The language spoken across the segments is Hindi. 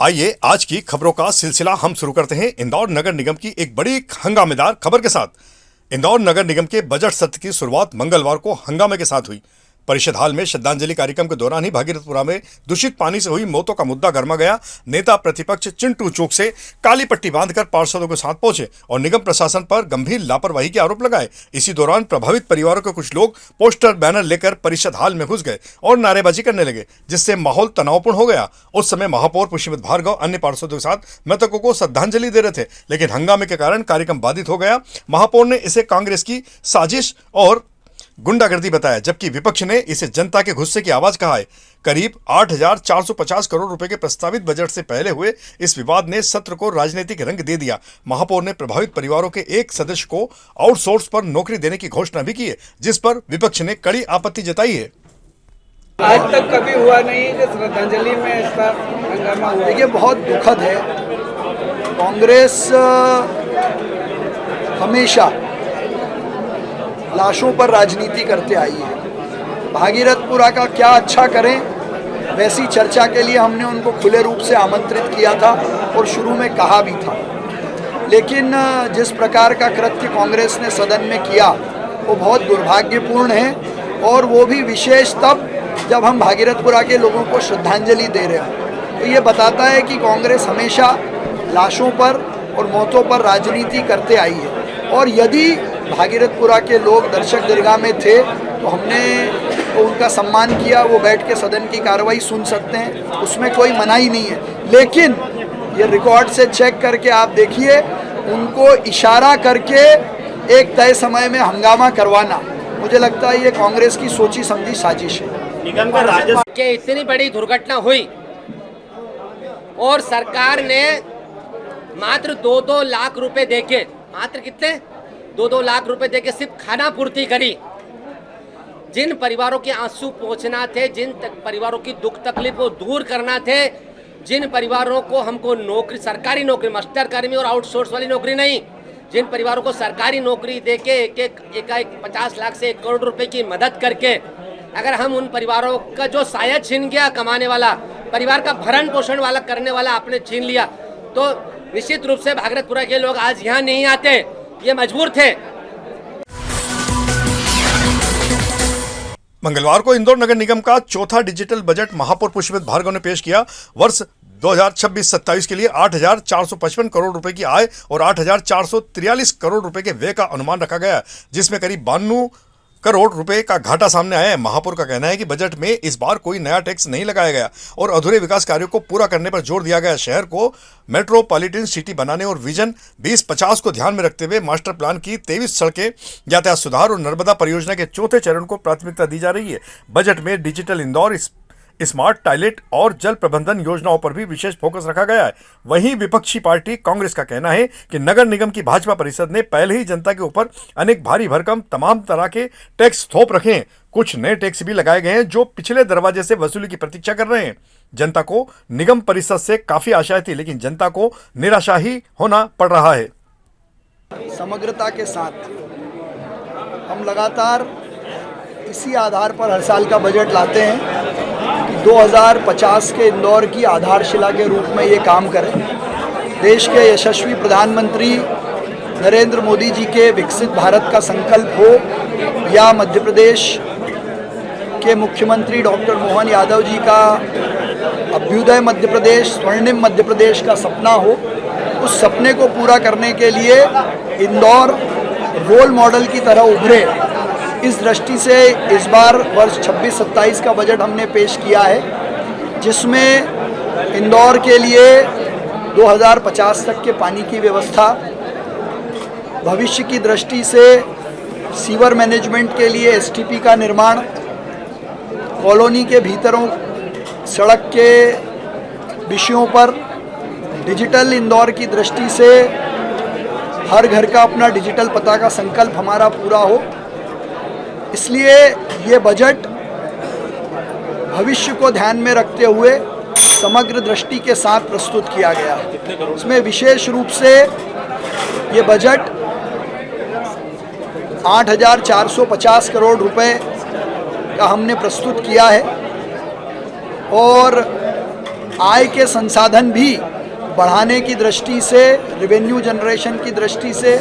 आइए आज की खबरों का सिलसिला हम शुरू करते हैं इंदौर नगर निगम की एक बड़ी हंगामेदार खबर के साथ। इंदौर नगर निगम के बजट सत्र की शुरुआत मंगलवार को हंगामे के साथ हुई। परिषद हाल में श्रद्धांजलि कार्यक्रम के दौरान ही भागीरथपुरा में दूषित पानी से हुई मौतों का मुद्दा गर्मा गया। नेता प्रतिपक्ष चिंटू चूक से काली पट्टी बांधकर पार्षदों के साथ पहुंचे और निगम प्रशासन पर गंभीर लापरवाही के आरोप लगाए। इसी दौरान प्रभावित परिवारों के कुछ लोग पोस्टर बैनर लेकर परिषद हाल में घुस गए और नारेबाजी करने लगे, जिससे माहौल तनावपूर्ण हो गया। उस समय महापौर पुष्पमित भार्गव अन्य पार्षदों के साथ मृतकों को श्रद्धांजलि दे रहे थे, लेकिन हंगामे के कारण कार्यक्रम बाधित हो गया। महापौर ने इसे कांग्रेस की साजिश और गुंडागर्दी बताया, जबकि विपक्ष ने इसे जनता के गुस्से की आवाज कहा है। करीब 8,450 करोड़ रुपए के प्रस्तावित बजट से पहले हुए इस विवाद ने सत्र को राजनीतिक रंग दे दिया। महापौर ने प्रभावित परिवारों के एक सदस्य को आउटसोर्स पर नौकरी देने की घोषणा भी की है, जिस पर विपक्ष ने कड़ी आपत्ति जताई है। आज तक कभी हुआ नहीं कि श्रद्धांजलि में इसका हंगामा हुआ। देखिए, बहुत दुखद है। कांग्रेस हमेशा लाशों पर राजनीति करते आई है। भागीरथपुरा का क्या अच्छा करें, वैसी चर्चा के लिए हमने उनको खुले रूप से आमंत्रित किया था और शुरू में कहा भी था। लेकिन जिस प्रकार का कृत्य कांग्रेस ने सदन में किया वो बहुत दुर्भाग्यपूर्ण है, और वो भी विशेष तब जब हम भागीरथपुरा के लोगों को श्रद्धांजलि दे रहे हैं। तो ये बताता है कि कांग्रेस हमेशा लाशों पर और मौतों पर राजनीति करते आई है। और यदि भागीरथपुरा के लोग दर्शक दीर्घा में थे तो हमने तो उनका सम्मान किया, वो बैठ के सदन की कार्रवाई सुन सकते हैं, उसमें कोई मनाही नहीं है। लेकिन ये रिकॉर्ड से चेक करके आप देखिए, उनको इशारा करके एक तय समय में हंगामा करवाना, मुझे लगता है ये कांग्रेस की सोची समझी साजिश है। निगम का राजस्व के इतनी बड़ी दुर्घटना हुई और सरकार ने मात्र 2-2 लाख रुपए देके, मात्र कितने 2-2 लाख रुपए देके सिर्फ खाना पूर्ति करी। जिन परिवारों के आंसू पोंछना थे, जिन परिवारों की दुख तकलीफ को दूर करना थे, जिन परिवारों को हमको नौकरी, सरकारी नौकरी, मास्टर कर्मी और आउटसोर्स वाली नौकरी नहीं, जिन परिवारों को सरकारी नौकरी देके एक 50 लाख से 1 करोड़ रुपए की मदद करके अगर हम उन परिवारों का जो साया छीन गया, कमाने वाला परिवार का भरण पोषण वाला करने वाला आपने छीन लिया, तो निश्चित रूप से भागीरथपुरा के लोग आज यहाँ नहीं आते, ये मजबूर थे। मंगलवार को इंदौर नगर निगम का चौथा डिजिटल बजट महापौर पुष्पमित भार्गव ने पेश किया। वर्ष 2026-27 के लिए 8,455 करोड़ रुपए की आय और 8,443 करोड़ रुपए के व्यय का अनुमान रखा गया, जिसमें करीब 92 करोड़ रुपए का घाटा सामने आया है। महापौर का कहना है कि बजट में इस बार कोई नया टैक्स नहीं लगाया गया और अधूरे विकास कार्यों को पूरा करने पर जोर दिया गया। शहर को मेट्रोपॉलिटन सिटी बनाने और विजन 2050 को ध्यान में रखते हुए मास्टर प्लान की 23 सड़कें, यातायात सुधार और नर्मदा परियोजना के चौथे चरण को प्राथमिकता दी जा रही है। बजट में डिजिटल इंदौर, स्मार्ट टॉयलेट और जल प्रबंधन योजनाओं पर भी विशेष फोकस रखा गया है। वहीं विपक्षी पार्टी कांग्रेस का कहना है कि नगर निगम की भाजपा परिषद ने पहले ही जनता के ऊपर अनेक भारी भरकम तमाम तरह के टैक्स थोप रखे हैं। कुछ नए टैक्स भी लगाए गए हैं जो पिछले दरवाजे से वसूली की प्रतीक्षा कर रहे हैं। जनता को निगम परिषद से काफी आशाएं थी, लेकिन जनता को निराशा ही होना पड़ रहा है। समग्रता के साथ हम लगातार इसी आधार पर हर साल का बजट लाते हैं कि 2050 के इंदौर की आधारशिला के रूप में ये काम करें। देश के यशस्वी प्रधानमंत्री नरेंद्र मोदी जी के विकसित भारत का संकल्प हो, या मध्य प्रदेश के मुख्यमंत्री डॉक्टर मोहन यादव जी का अभ्युदय मध्य प्रदेश, स्वर्णिम मध्य प्रदेश का सपना हो, उस सपने को पूरा करने के लिए इंदौर रोल मॉडल की तरह उभरे, इस दृष्टि से इस बार वर्ष 26-27 का बजट हमने पेश किया है, जिसमें इंदौर के लिए 2050 तक के पानी की व्यवस्था, भविष्य की दृष्टि से सीवर मैनेजमेंट के लिए एसटीपी का निर्माण, कॉलोनी के भीतरों सड़क के विषयों पर डिजिटल इंदौर की दृष्टि से हर घर का अपना डिजिटल पता का संकल्प हमारा पूरा हो। इसलिए ये बजट भविष्य को ध्यान में रखते हुए समग्र दृष्टि के साथ प्रस्तुत किया गया। इसमें विशेष रूप से ये बजट 8,450 करोड़ रुपए का हमने प्रस्तुत किया है और आय के संसाधन भी बढ़ाने की दृष्टि से, रेवेन्यू जनरेशन की दृष्टि से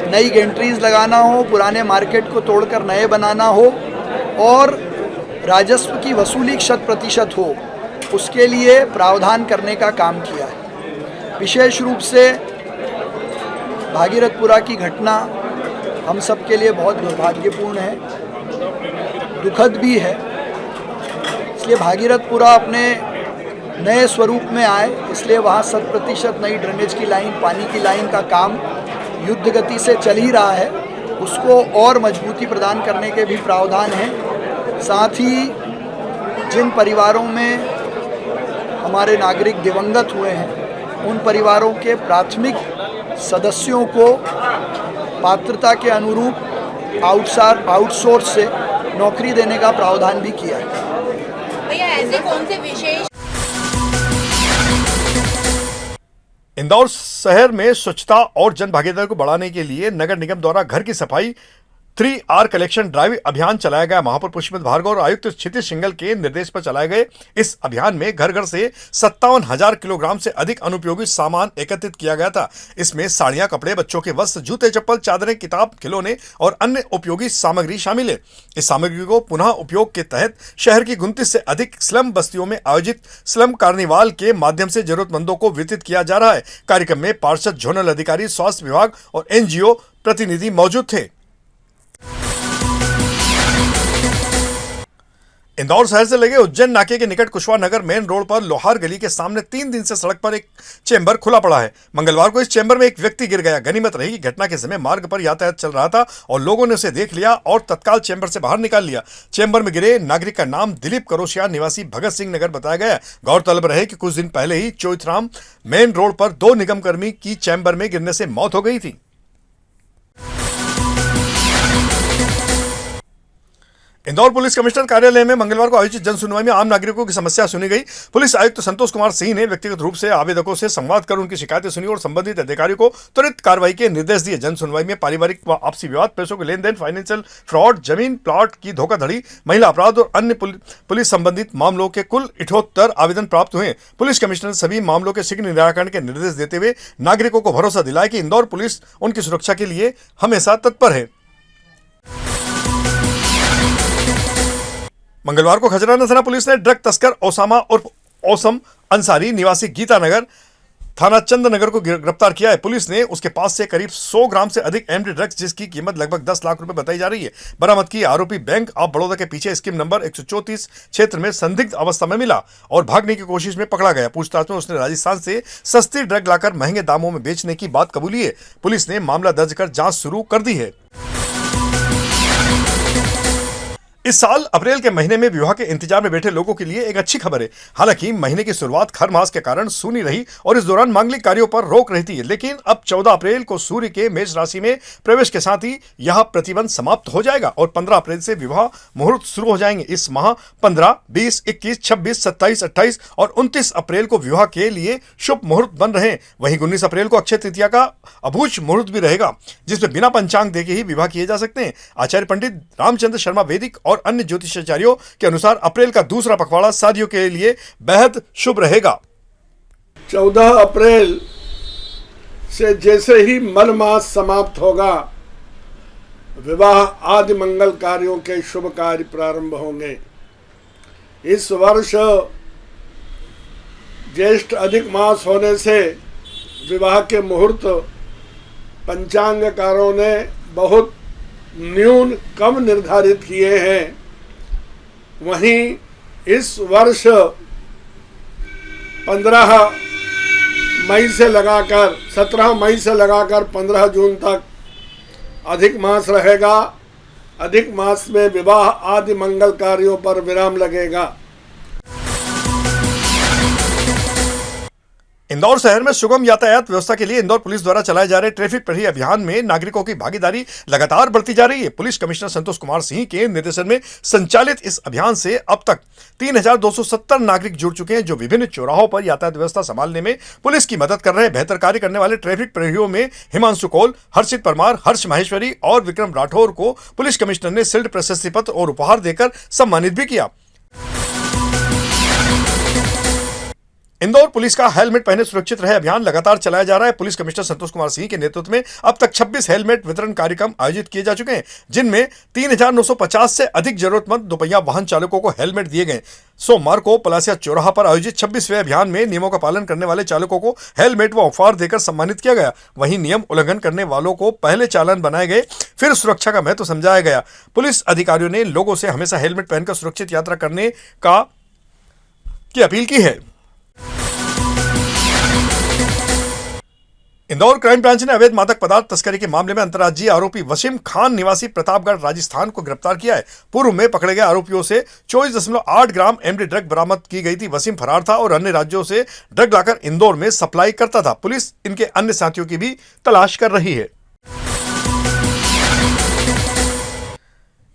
नई गेंट्रीज लगाना हो, पुराने मार्केट को तोड़कर नए बनाना हो और राजस्व की वसूली 100% हो, उसके लिए प्रावधान करने का काम किया है। विशेष रूप से भागीरथपुरा की घटना हम सब के लिए बहुत दुर्भाग्यपूर्ण है, दुखद भी है। इसलिए भागीरथपुरा अपने नए स्वरूप में आए, इसलिए वहाँ 100% नई ड्रेनेज की लाइन, पानी की लाइन का काम युद्ध गति से चल ही रहा है, उसको और मजबूती प्रदान करने के भी प्रावधान हैं। साथ ही जिन परिवारों में हमारे नागरिक दिवंगत हुए हैं, उन परिवारों के प्राथमिक सदस्यों को पात्रता के अनुरूप आउटसोर्स से नौकरी देने का प्रावधान भी किया है। भैया ऐसे कौन से विशेष इंदौर शहर में स्वच्छता और जन भागीदारी को बढ़ाने के लिए नगर निगम द्वारा घर की सफाई 3R कलेक्शन ड्राइव अभियान चलाया गया। महापौर पुष्पमित भार्गव और आयुक्त क्षितिज सिंघल के निर्देश पर चलाए गए इस अभियान में घर घर से 57,000 किलोग्राम से अधिक अनुपयोगी सामान एकत्रित किया गया था। इसमें साड़ियां, कपड़े, बच्चों के वस्त्र, जूते, चप्पल, चादरें, किताब, खिलौने और अन्य उपयोगी सामग्री शामिल है। इस सामग्री को पुनः उपयोग के तहत शहर की 29 से अधिक स्लम बस्तियों में आयोजित स्लम कार्निवाल के माध्यम से जरूरतमंदों को वितरित किया जा रहा है। कार्यक्रम में पार्षद, जोनल अधिकारी, स्वास्थ्य विभाग और NGO प्रतिनिधि मौजूद थे। इंदौर शहर से लगे उज्जैन नाके के निकट कुशवाहा नगर मेन रोड पर लोहार गली के सामने 3 दिन से सड़क पर एक चेंबर खुला पड़ा है। मंगलवार को इस चेंबर में एक व्यक्ति गिर गया। गनीमत रही कि घटना के समय मार्ग पर यातायात चल रहा था और लोगों ने उसे देख लिया और तत्काल चेंबर से बाहर निकाल लिया। चेंबर में गिरे नागरिक का नाम दिलीप करोशिया निवासी भगत सिंह नगर बताया गया। गौरतलब रहे कि कुछ दिन पहले ही चोइथराम मेन रोड पर 2 निगमकर्मी की चेंबर में गिरने से मौत हो गई थी। इंदौर पुलिस कमिश्नर कार्यालय में मंगलवार को आयोजित जन सुनवाई में आम नागरिकों की समस्या सुनी गई। पुलिस आयुक्त संतोष कुमार सिंह ने व्यक्तिगत रूप से आवेदकों से संवाद कर उनकी शिकायतें सुनी और संबंधित अधिकारी को त्वरित कार्रवाई के निर्देश दिए। जन सुनवाई में पारिवारिक व आपसी विवाद, पैसों के लेन देन, फाइनेंशियल फ्रॉड, जमीन प्लॉट की धोखाधड़ी, महिला अपराध और अन्य पुलिस संबंधित मामलों के कुल 78 आवेदन प्राप्त हुए। पुलिस कमिश्नर ने सभी मामलों के शीघ्र निराकरण के निर्देश देते हुए नागरिकों को भरोसा दिलाया कि इंदौर पुलिस उनकी सुरक्षा के लिए हमेशा तत्पर है। मंगलवार को खजराना थाना पुलिस ने ड्रग तस्कर ओसामा उर्फ ओसम अंसारी निवासी गीता नगर थाना चंदनगर को गिरफ्तार किया है। पुलिस ने उसके पास से करीब 100 ग्राम से अधिक एमडी ड्रग्स, जिसकी कीमत लगभग 10 लाख रुपए बताई जा रही है, बरामद की। आरोपी बैंक ऑफ बड़ौदा के पीछे स्कीम नंबर 134 क्षेत्र में संदिग्ध अवस्था में मिला और भागने की कोशिश में पकड़ा गया। पूछताछ में उसने राजस्थान से सस्ती ड्रग लाकर महंगे दामों में बेचने की बात कबूली है। पुलिस ने मामला दर्ज कर जांच शुरू कर दी है। इस साल अप्रैल के महीने में विवाह के इंतजार में बैठे लोगों के लिए एक अच्छी खबर है। हालांकि महीने की शुरुआत खरमास के कारण सूनी रही और इस दौरान मांगलिक कार्यों पर रोक रहती है, लेकिन अब 14 अप्रैल को सूर्य के मेष राशि में प्रवेश के साथ ही यह प्रतिबंध समाप्त हो जाएगा और 15 अप्रैल से विवाह मुहूर्त शुरू हो जाएंगे। इस माह 15, 20, 21, 26, 27, 28 और 29 अप्रैल को विवाह के लिए शुभ मुहूर्त बन रहे हैं। वहीं 19 अप्रैल को अक्षय तृतीया का अभूज मुहूर्त भी रहेगा, जिसमें बिना पंचांग देखे ही विवाह किए जा सकते हैं। आचार्य पंडित रामचंद्र शर्मा वैदिक और अन्य ज्योतिषाचार्यों के अनुसार अप्रैल का दूसरा पखवाड़ा शादियों के लिए बेहद शुभ रहेगा। 14 अप्रैल से जैसे ही मल मास समाप्त होगा, विवाह आदि मंगल कार्यों के शुभ कार्य प्रारंभ होंगे। इस वर्ष ज्येष्ठ अधिक मास होने से विवाह के मुहूर्त पंचांगकारों ने बहुत कम निर्धारित किए हैं। वहीं इस वर्ष 17 मई से लगाकर 15 जून तक अधिक मास रहेगा। अधिक मास में विवाह आदि मंगल कार्यों पर विराम लगेगा। इंदौर शहर में सुगम यातायात व्यवस्था के लिए इंदौर पुलिस द्वारा चलाए जा रहे ट्रैफिक प्रहरी अभियान में नागरिकों की भागीदारी लगातार बढ़ती जा रही है। पुलिस कमिश्नर संतोष कुमार सिंह के निर्देशन में संचालित इस अभियान से अब तक 3,270 नागरिक जुड़ चुके हैं, जो विभिन्न चौराहों पर यातायात व्यवस्था संभालने में पुलिस की मदद कर रहे हैं। बेहतर कार्य करने वाले ट्रैफिक प्रहरियों में हिमांशु कौल, हर्षित परमार, हर्ष माहेश्वरी और विक्रम राठौर को पुलिस कमिश्नर ने शील्ड, प्रशस्ति पत्र और उपहार देकर सम्मानित भी किया। इंदौर पुलिस का हेलमेट पहने सुरक्षित रहे अभियान लगातार चलाया जा रहा है। पुलिस कमिश्नर संतोष कुमार सिंह के नेतृत्व में अब तक 26 हेलमेट वितरण कार्यक्रम आयोजित किए जा चुके हैं, जिनमें 3950 से अधिक जरूरतमंद दोपहिया वाहन चालकों को हेलमेट दिए गए। सोमवार को पलासिया चौराहा पर आयोजित 26वें अभियान में नियमों का पालन करने वाले चालकों को हेलमेट व उपहार देकर सम्मानित किया गया। वहीं नियम उल्लंघन करने वालों को पहले चालान बनाए गए, फिर सुरक्षा का महत्व समझाया गया। पुलिस अधिकारियों ने लोगों से हमेशा हेलमेट पहनकर सुरक्षित यात्रा करने की अपील की है। इंदौर क्राइम ब्रांच ने अवैध मादक पदार्थ तस्करी के मामले में अंतर्राज्यीय आरोपी वसीम खान निवासी प्रतापगढ़ राजस्थान को गिरफ्तार किया है। पूर्व में पकड़े गए आरोपियों से 24.8 ग्राम एमडी ड्रग बरामद की गई थी। वसीम फरार था और अन्य राज्यों से ड्रग लाकर इंदौर में सप्लाई करता था। पुलिस इनके अन्य साथियों की भी तलाश कर रही है।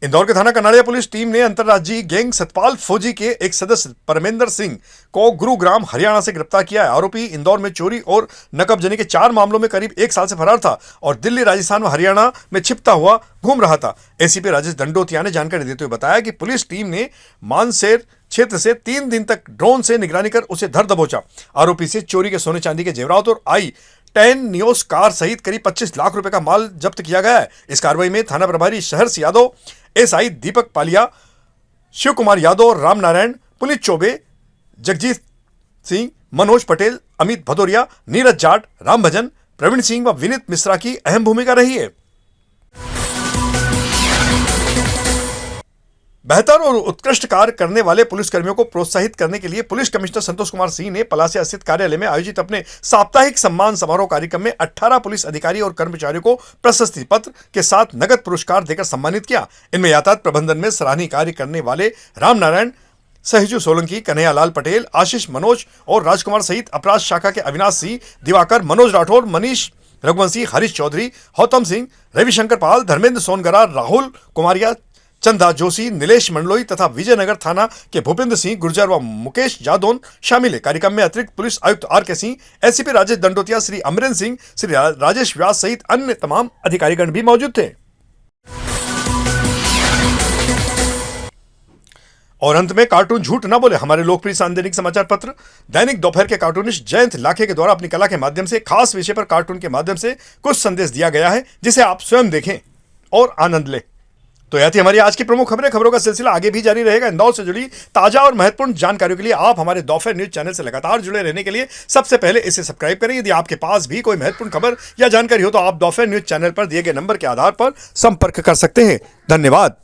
इंदौर के थाना कनाड़िया पुलिस टीम ने अंतर्राज्यीय गैंग सतपाल फौजी के एक सदस्य परमेंद्र सिंह को गुरुग्राम हरियाणा से गिरफ्तार किया है। आरोपी इंदौर में चोरी और नकबजनी के 4 मामलों में करीब 1 साल से फरार था और दिल्ली, राजस्थान व हरियाणा में छिपता हुआ घूम रहा था। एसीपी राजेश दंडोतिया ने जानकारी देते हुए बताया कि पुलिस टीम ने मानसेर क्षेत्र से 3 दिन तक ड्रोन से निगरानी कर उसे धर दबोचा। आरोपी से चोरी के सोने चांदी के जेवरात और i10 नियोस कार सहित करीब 25 लाख रुपए का माल जब्त किया गया है। इस कार्रवाई में थाना प्रभारी शहर्ष यादव, एसआई दीपक पालिया, शिव कुमार यादव, राम नारायण, पुनीत चौबे, जगजीत सिंह, मनोज पटेल, अमित भदौरिया, नीरज जाट, राम भजन, प्रवीण सिंह व विनीत मिश्रा की अहम भूमिका रही है। बेहतर और उत्कृष्ट कार्य करने वाले पुलिसकर्मियों को प्रोत्साहित करने के लिए पुलिस कमिश्नर संतोष कुमार सिंह ने पलासिया स्थित कार्यालय में आयोजित अपने साप्ताहिक सम्मान समारोह कार्यक्रम में 18 पुलिस अधिकारी और कर्मचारियों को प्रशस्ति पत्र के साथ नगद पुरस्कार देकर सम्मानित किया। इनमें यातायात प्रबंधन में सराहनीय कार्य करने वाले राम नारायण, सहजू सोलंकी, कन्हैयालाल पटेल, आशीष मनोज और राजकुमार सहित अपराध शाखा के अविनाश सिंह, दिवाकर, मनोज राठौर, मनीष रघुवंशी, हरीश चौधरी, गौतम सिंह, रविशंकर पाल, धर्मेंद्र सोनगरा, राहुल कुमारिया, चंदा जोशी, नीलेश मंडलोई तथा विजयनगर थाना के भूपेंद्र सिंह गुर्जर व मुकेश जादौन शामिल है। कार्यक्रम में अतिरिक्त पुलिस आयुक्त आर.के. सिंह, एसीपी राजेश दंडोतिया, श्री अमरेंद्र सिंह, श्री राजेश व्यास सहित अन्य तमाम अधिकारीगण भी मौजूद थे। और अंत में कार्टून झूठ न बोले। हमारे लोकप्रिय सांदैनिक समाचार पत्र दैनिक दोपहर के कार्टूनिस्ट जयंत लाखे के द्वारा अपनी कला के माध्यम से खास विषय पर कार्टून के माध्यम से कुछ संदेश दिया गया है, जिसे आप स्वयं देखें और आनंद लें। तो यह थी हमारी आज की प्रमुख खबरें। खबरों का सिलसिला आगे भी जारी रहेगा। इंदौर से जुड़ी ताजा और महत्वपूर्ण जानकारियों के लिए आप हमारे दोपहर न्यूज चैनल से लगातार जुड़े रहने के लिए सबसे पहले इसे सब्सक्राइब करें। यदि आपके पास भी कोई महत्वपूर्ण खबर या जानकारी हो तो आप दोपहर न्यूज चैनल पर दिए गए नंबर के आधार पर संपर्क कर सकते हैं। धन्यवाद।